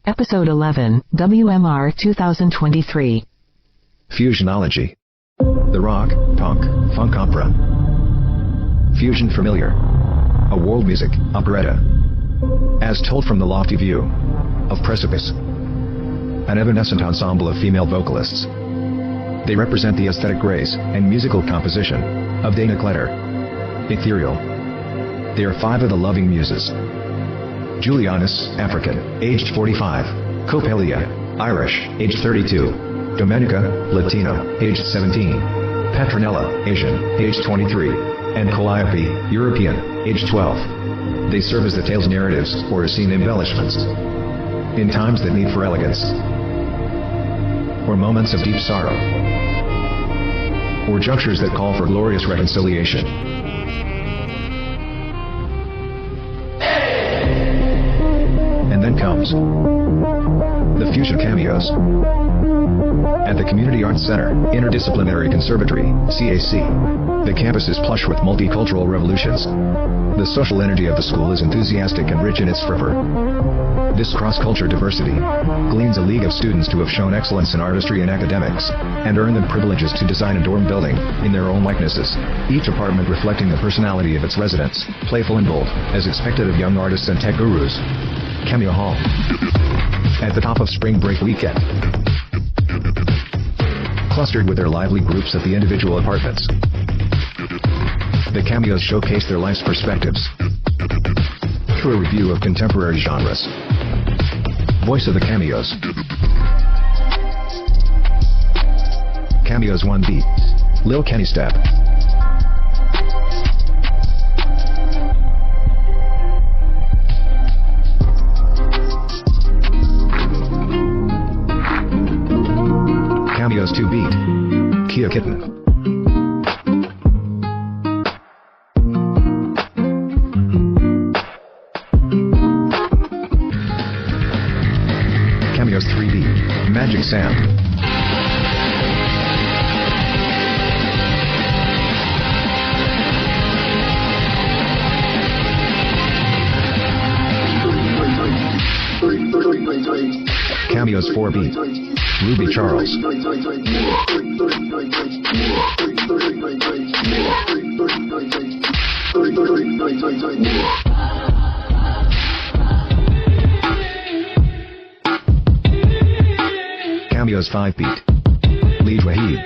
Episode 11, WMR 2023. Fusionology. The rock, punk, funk opera. Fusion familiar. A world music, operetta. As told from the lofty view of precipice. An evanescent ensemble of female vocalists. They represent the aesthetic grace and musical composition of Dana Kletter. Ethereal. They are five of the loving muses. Julianus, African, aged 45. Copelia, Irish, aged 32. Domenica, Latino, aged 17. Petronella, Asian, aged 23. And Calliope, European, aged 12. They serve as the tale's narratives or as scene embellishments. In times that need for elegance, or moments of deep sorrow, or junctures that call for glorious reconciliation. And then comes the Fusion Cameos. At the Community Arts Center, Interdisciplinary Conservatory, CAC. The campus is plush with multicultural revolutions. The social energy of the school is enthusiastic and rich in its fervor. This cross-culture diversity gleans a league of students to have shown excellence in artistry and academics, and earned them privileges to design a dorm building in their own likenesses, each apartment reflecting the personality of its residents, playful and bold, as expected of young artists and tech gurus. Cameo Hall. At the top of spring break weekend. Clustered with their lively groups at the individual apartments. The cameos showcase their life's perspectives through a review of contemporary genres. Voice of the cameos. Cameos 1 beat. Lil Kenny Step. Cameos 2 beat. Kia Kitten. Cameos 3D, Magic Sam. Cameos 4B, Ruby Charles. Cameos 5 beat. Lead Wahid.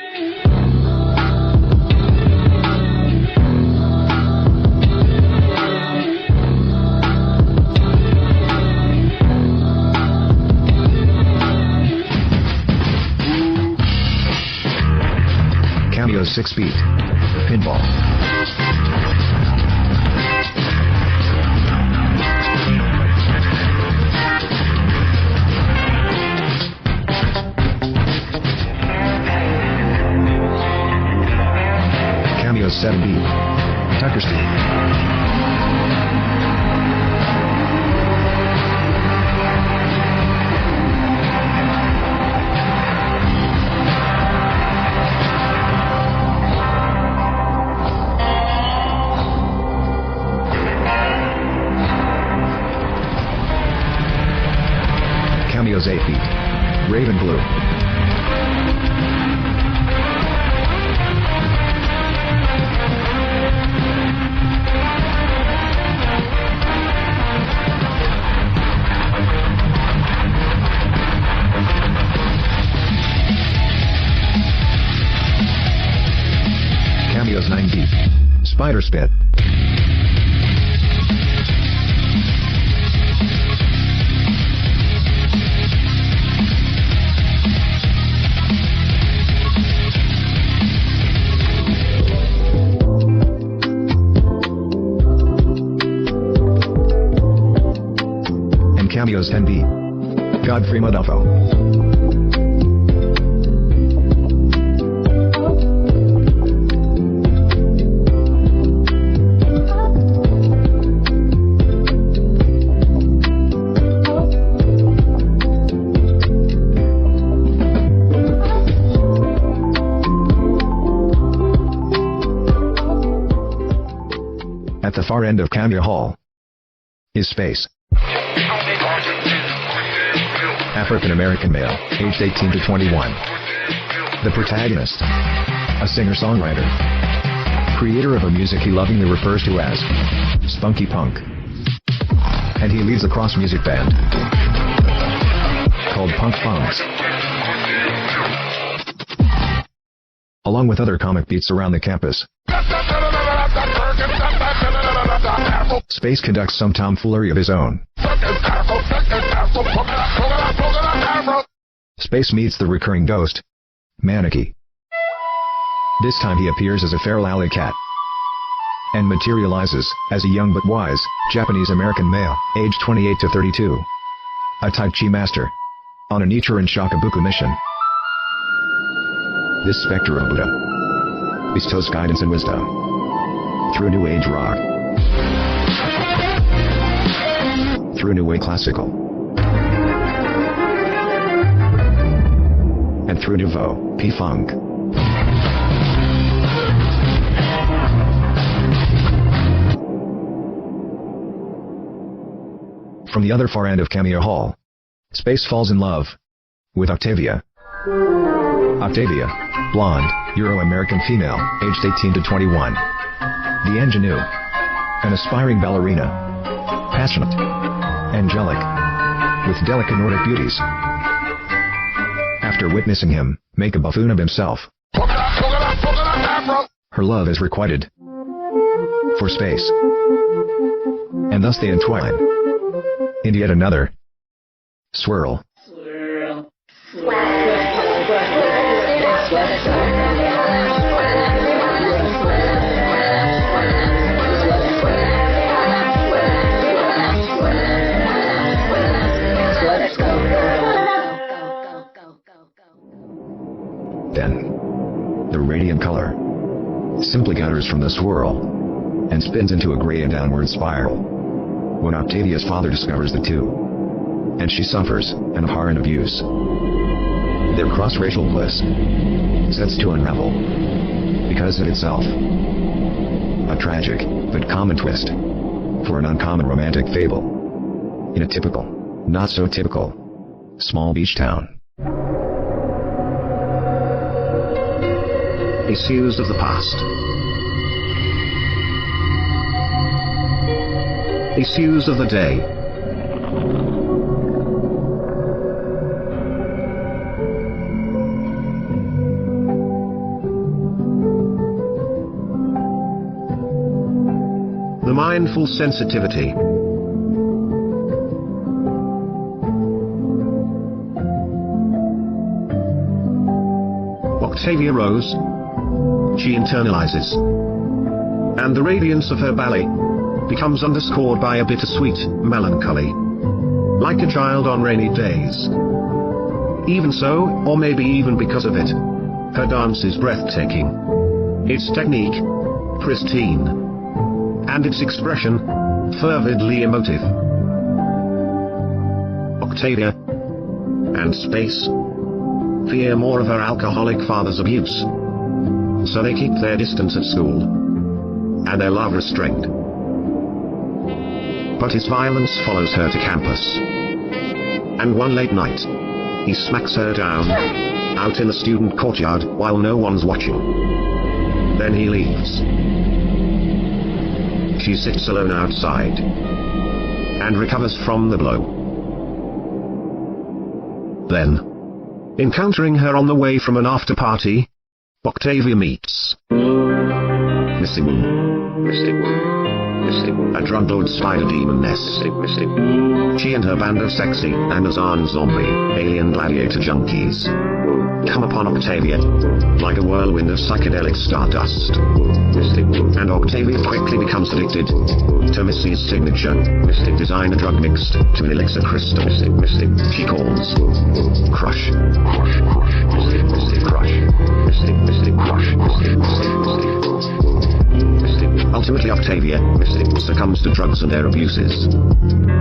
Cameos 6 beat. Pinball. Cameos 7B. Tucker Steve. Cameos 8 beat. Raven Blue. Cameos 9 beat. Spider Spit. Cameos 10B. Godfrey Modafo. At the far end of Cameo Hall is space. African-American male, aged 18 to 21. The protagonist, a singer-songwriter, creator of a music he lovingly refers to as spunky punk. And he leads a cross-music band called Punk Funks, along with other comic beats around the campus. Space conducts some tomfoolery of his own. Space meets the recurring ghost, Manaki. This time he appears as a feral alley cat and materializes as a young but wise Japanese-American male, aged 28 to 32, a Tai Chi master on a Nichiren Shakabuku mission. This specter of Buddha bestows guidance and wisdom through New Age rock, through New Wave classical, and through Nouveau P-Funk. From the other far end of Cameo Hall, Space falls in love with Octavia. Octavia, blonde, Euro-American female, aged 18 to 21. The ingenue, an aspiring ballerina, passionate, angelic, with delicate Nordic beauties. After witnessing him make a buffoon of himself, her love is requited for Space, and thus they entwine in yet another swirl. Then, the radiant color simply gathers from the swirl and spins into a gray and downward spiral. When Octavia's father discovers the two, and she suffers an abhorrent abuse, their cross-racial bliss sets to unravel because of itself. A tragic but common twist for an uncommon romantic fable in a typical, not so typical, small beach town. Issues of the past. Issues of the day. The mindful sensitivity. Octavia rose. She internalizes, and the radiance of her ballet becomes underscored by a bittersweet melancholy, like a child on rainy days. Even so, or maybe even because of it, her dance is breathtaking, its technique pristine, and its expression fervidly emotive. Octavia and Space fear more of her alcoholic father's abuse, so they keep their distance at school, and their love restrained. But his violence follows her to campus, and one late night, he smacks her down, out in the student courtyard while no one's watching. Then he leaves. She sits alone outside, and recovers from the blow. Then, encountering her on the way from an after-party, Octavia meets Missing a drug-lord spider demoness. She and her band of sexy Amazon zombie alien gladiator junkies come upon Octavia like a whirlwind of psychedelic stardust. And Octavia quickly becomes addicted to Missy's signature designer drug mixed to an elixir crystal. She calls Crush. Ultimately, Octavia succumbs to drugs and their abuses.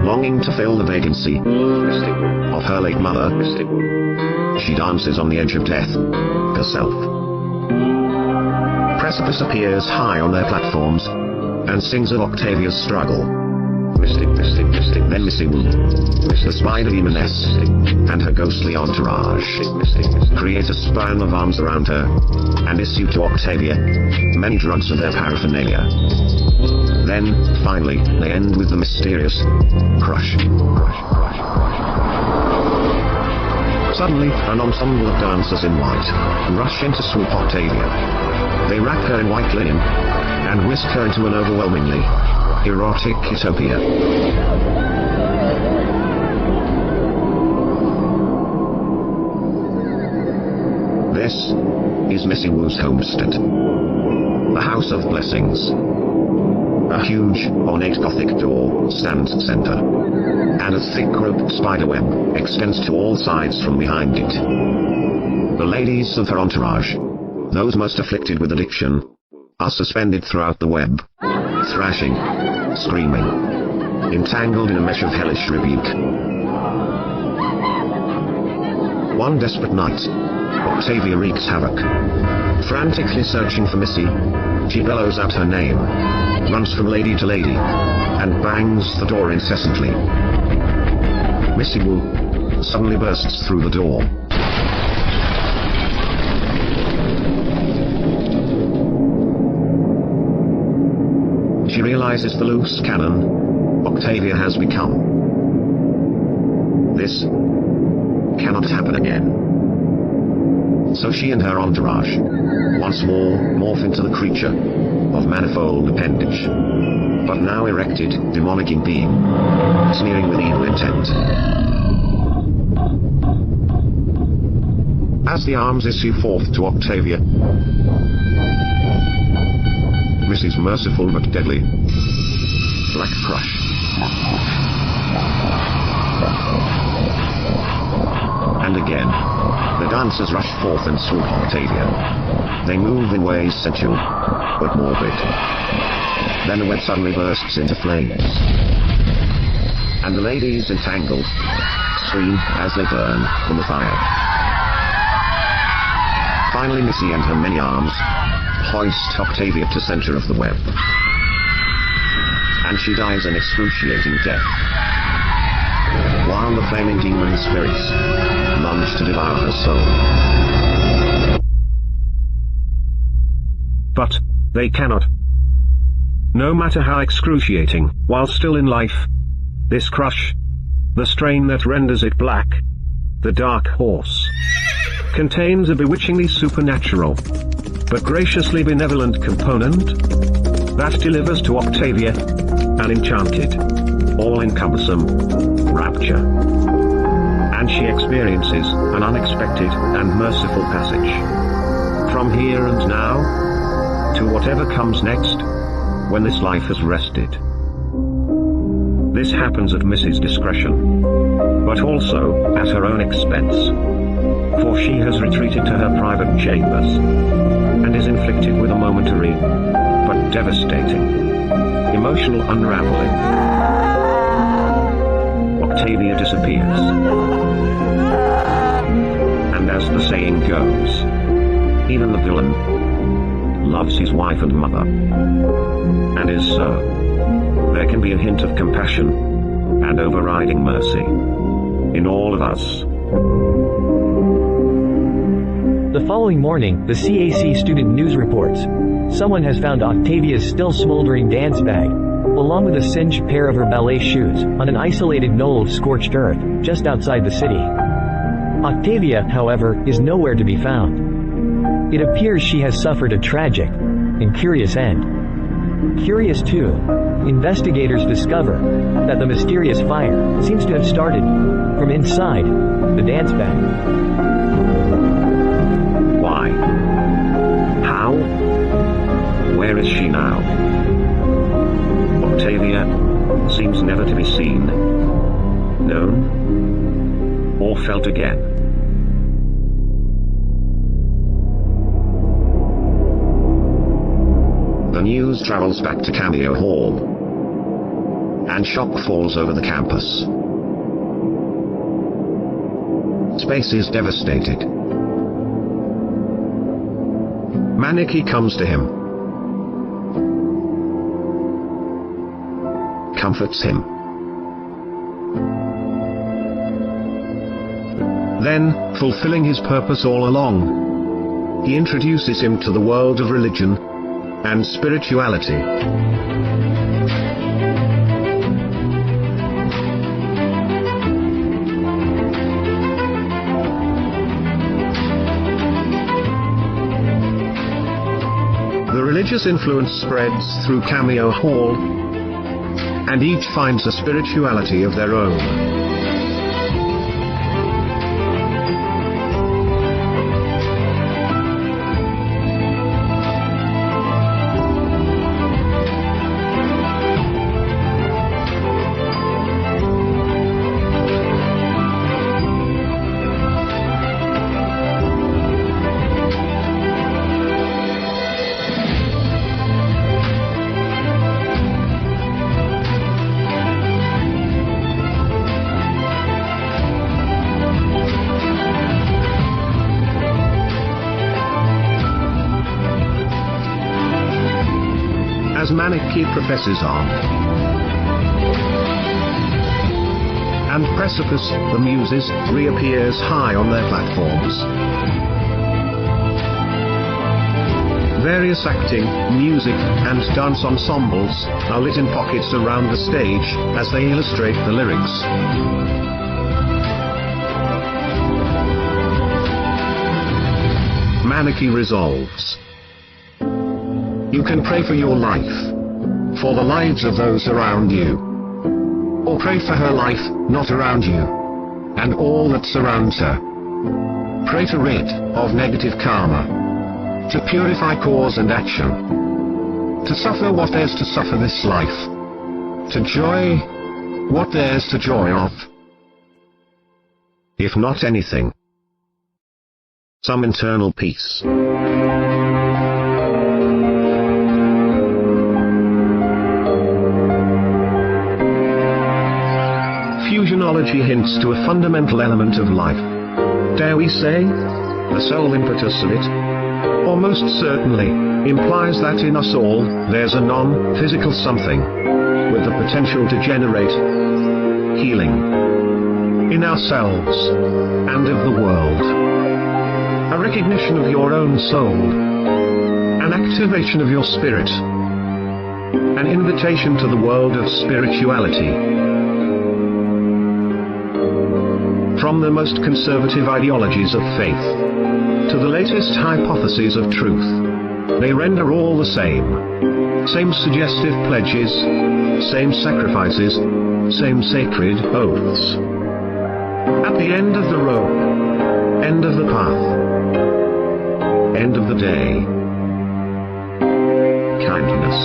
Longing to fill the vacancy of her late mother, she dances on the edge of death herself. Precipice appears high on their platforms and sings of Octavia's struggle Then Missy Wu, the spider demoness, and her ghostly entourage create a span of arms around her and issue to Octavia many drugs and their paraphernalia. Then, finally, they end with the mysterious crush. Suddenly, an ensemble of dancers in white rush in to swoop Octavia. They wrap her in white linen and whisk her into an overwhelmingly erotic utopia. This is Missy Wu's homestead, the House of Blessings. A huge, ornate Gothic door stands center, and a thick roped spiderweb extends to all sides from behind it. The ladies of her entourage, those most afflicted with addiction, are suspended throughout the web, thrashing, screaming, entangled in a mesh of hellish rebuke. One desperate night, Octavia wreaks havoc. Frantically searching for Missy, she bellows out her name, runs from lady to lady, and bangs the door incessantly. Missy Wu suddenly bursts through the door. She realizes the loose cannon Octavia has become. This cannot happen again. So she and her entourage once more morph into the creature of manifold appendage, but now erected, demonic in being, sneering with evil intent. As the arms issue forth to Octavia, Missy's merciful but deadly black crush. And again, the dancers rush forth and swoop Octavia. They move in ways sensual, but morbid. Then the web suddenly bursts into flames, and the ladies, entangled, scream as they burn from the fire. Finally, Missy and her many arms hoist Octavia to center of the web, and she dies an excruciating death, while the flaming demon spirits lunge to devour her soul. But they cannot. No matter how excruciating, while still in life, this crush, the strain that renders it black, the dark horse, contains a bewitchingly supernatural, but graciously benevolent component that delivers to Octavia an enchanted, all-encompassing rapture. And she experiences an unexpected and merciful passage from here and now to whatever comes next when this life has rested. This happens at Missy's discretion, but also at her own expense, for she has retreated to her private chambers and is inflicted with a momentary but devastating emotional unraveling. Octavia disappears, and as the saying goes, even the villain loves his wife and mother, and is so. There can be a hint of compassion and overriding mercy in all of us. The following morning, the CAC student news reports, someone has found Octavia's still smoldering dance bag, along with a singed pair of her ballet shoes, on an isolated knoll of scorched earth, just outside the city. Octavia, however, is nowhere to be found. It appears she has suffered a tragic and curious end. Curious too, investigators discover that the mysterious fire seems to have started from inside the dance bag. Why? How? Where is she now? Octavia seems never to be seen, known, or felt again. The news travels back to Cameo Hall, and shock falls over the campus. Space is devastated. Maneki comes to him. comforts him. Then, fulfilling his purpose all along, he introduces him to the world of religion and spirituality. The religious influence spreads through Cameo Hall, and each finds a spirituality of their own. As manic key professors on. And Precipice, the Muses, reappears high on their platforms. Various acting, music, and dance ensembles are lit in pockets around the stage as they illustrate the lyrics. Manicky resolves. You can pray for your life, for the lives of those around you, or pray for her life, not around you, and all that surrounds her. Pray to rid of negative karma, to purify cause and action, to suffer what there's to suffer this life, to joy what there's to joy of. If not anything, some internal peace. Fusionology hints to a fundamental element of life. Dare we say, the sole impetus of it? Or most certainly, implies that in us all, there's a non-physical something, with the potential to generate healing in ourselves and of the world. A recognition of your own soul, an activation of your spirit, an invitation to the world of spirituality. From the most conservative ideologies of faith to the latest hypotheses of truth, they render all the same. Same suggestive pledges, same sacrifices, same sacred oaths. At the end of the road, end of the path, end of the day, kindness.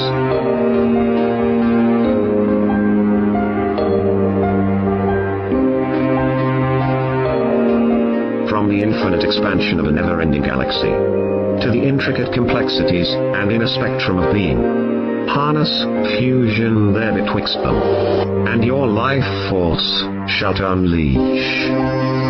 From the infinite expansion of a never-ending galaxy, to the intricate complexities and inner spectrum of being, harness fusion there betwixt them, and your life force shalt unleash.